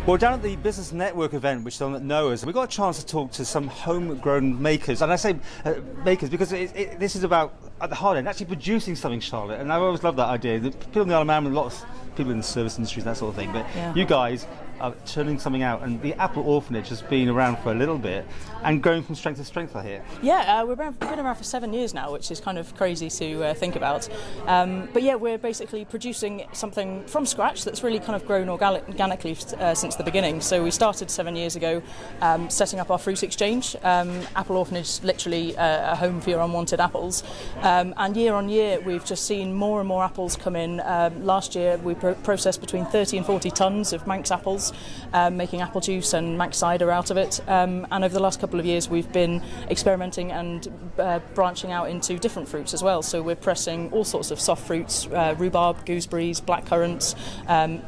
Well, down at the Business Network event, which is on at Noah's, we got a chance to talk to some homegrown makers. And I say makers because this is about, at the heart end, actually producing something, Charlotte. And I always love that idea. The people in the Isle of Man, lots of people in the service industry, that sort of thing. But you guys are turning something out, and the Apple Orphanage has been around for a little bit and going from strength to strength, I hear. Yeah, we've been around for 7 years now, which is kind of crazy to think about. But yeah, we're basically producing something from scratch that's really kind of grown organically since the beginning. So we started 7 years ago setting up our fruit exchange. Apple Orphanage, literally a home for your unwanted apples. And year on year, we've just seen more and more apples come in. Last year, we processed between 30 and 40 tonnes of Manx apples, making apple juice and Manx cider out of it. And over the last couple of years, we've been experimenting and branching out into different fruits as well. So we're pressing all sorts of soft fruits, rhubarb, gooseberries, blackcurrants,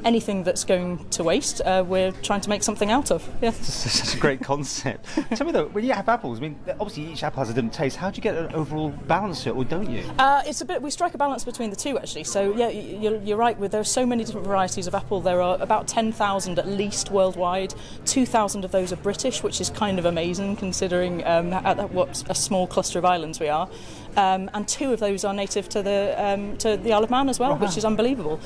anything that's going to waste, we're trying to make something out of. Yeah. It's such a great concept. Tell me though, when you have apples, I mean, obviously each apple has a different taste. How do you get an overall balance to it, or don't you? It's a bit. We strike a balance between the two, actually. So yeah, you're right. There are so many different varieties of apple. There are about 10,000 at least worldwide. 2,000 of those are British, which is kind of amazing considering what a small cluster of islands we are. And 2 of those are native to the Isle of Man as well, which is unbelievable.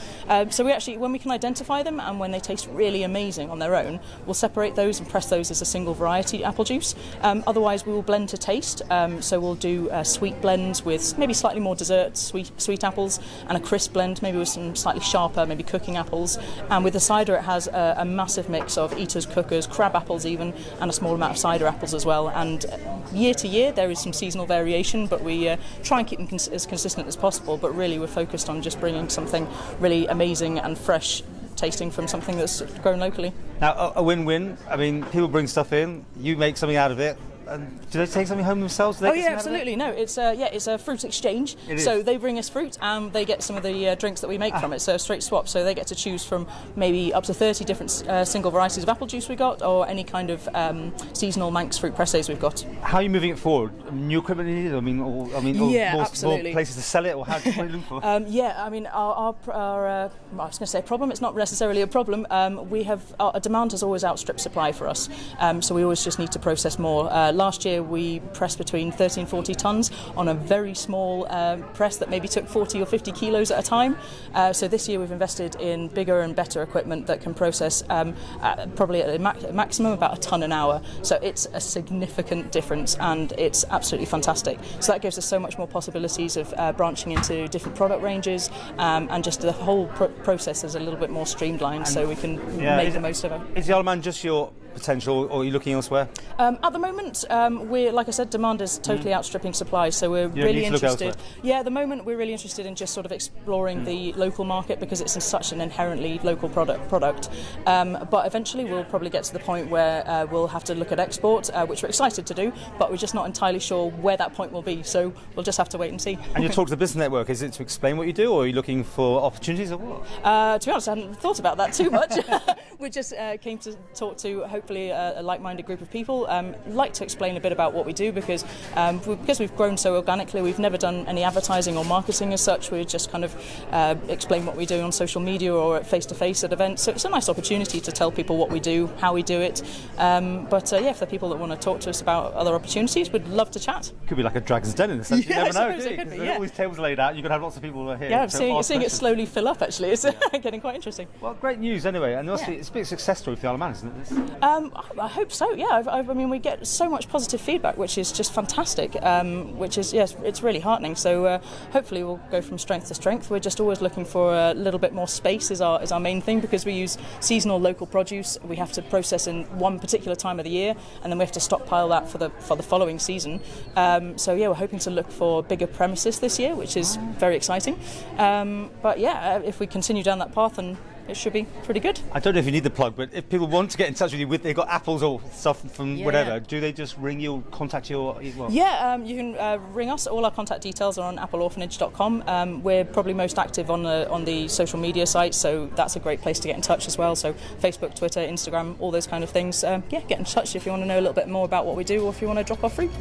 So we actually, when we can identify them and when they taste really amazing on their own, we'll separate those and press those as a single variety apple juice. Otherwise, we will blend to taste. So we'll do sweet blends with maybe slightly more dessert, sweet apples, and a crisp blend, maybe with some slightly sharper, maybe cooking apples. And with the cider, it has a massive mix of eaters, cookers, crab apples even, and a small amount of cider apples as well. And year to year, there is some seasonal variation, but we try and keep them as consistent as possible. But really, we're focused on just bringing something really amazing and fresh tasting from something that's grown locally. Now, a win-win. I mean, people bring stuff in, you make something out of it. And do they take something home themselves? Oh yeah, absolutely. No, it's a fruit exchange. So they bring us fruit and they get some of the drinks that we make from it. So a straight swap. So they get to choose from maybe up to 30 different single varieties of apple juice we got, or any kind of seasonal Manx fruit presses we've got. How are you moving it forward? New equipment needed? More places to sell it, or what are you looking for? Yeah, I mean our I was going to say problem. It's not necessarily a problem. We have our demand has always outstripped supply for us. So we always just need to process more. Last year we pressed between 30 and 40 tonnes on a very small press that maybe took 40 or 50 kilos at a time. So this year we've invested in bigger and better equipment that can process probably at a maximum about a tonne an hour. So it's a significant difference and it's absolutely fantastic. So that gives us so much more possibilities of branching into different product ranges, and just the whole process is a little bit more streamlined, so we can make the most of it. Is the Isle of Man just your potential, or are you looking elsewhere? At the moment, we're, like I said, demand is totally outstripping supply, so we're really interested. Yeah, at the moment we're really interested in just sort of exploring the local market because it's such an inherently local product. But eventually we'll probably get to the point where we'll have to look at export, which we're excited to do, but we're just not entirely sure where that point will be, so we'll just have to wait and see. And you talk to the Business Network, is it to explain what you do, or are you looking for opportunities, or what? To be honest, I hadn't thought about that too much. We just came to talk to hopefully a like-minded group of people. Like to explain a bit about what we do because we've grown so organically, we've never done any advertising or marketing as such. We just kind of explain what we do on social media or at face-to-face at events. So it's a nice opportunity to tell people what we do, how we do it. But yeah, if there are people that want to talk to us about other opportunities, we'd love to chat. Could be like a Dragon's Den in a sense. You never know, do you? Could be, all these tables laid out, you're going to have lots of people here. Yeah, I'm seeing it slowly fill up actually. It's getting quite interesting. Well, great news anyway, and it's a big success story for the Isle of Man, isn't it? I hope so, yeah. I mean, we get so much positive feedback, which is just fantastic, which is, yes, it's really heartening. So hopefully we'll go from strength to strength. We're just always looking for a little bit more space is our main thing, because we use seasonal local produce. We have to process in one particular time of the year, and then we have to stockpile that for the following season. So yeah, we're hoping to look for bigger premises this year, which is very exciting. But yeah, if we continue down that path, and it should be pretty good. I don't know if you need the plug, but if people want to get in touch with you, they've got apples or stuff from whatever, do they just ring you or contact you? Or, well? Yeah, you can ring us. All our contact details are on appleorphanage.com. We're probably most active on the social media sites, so that's a great place to get in touch as well. So Facebook, Twitter, Instagram, all those kind of things. Yeah, get in touch if you want to know a little bit more about what we do, or if you want to drop off fruit.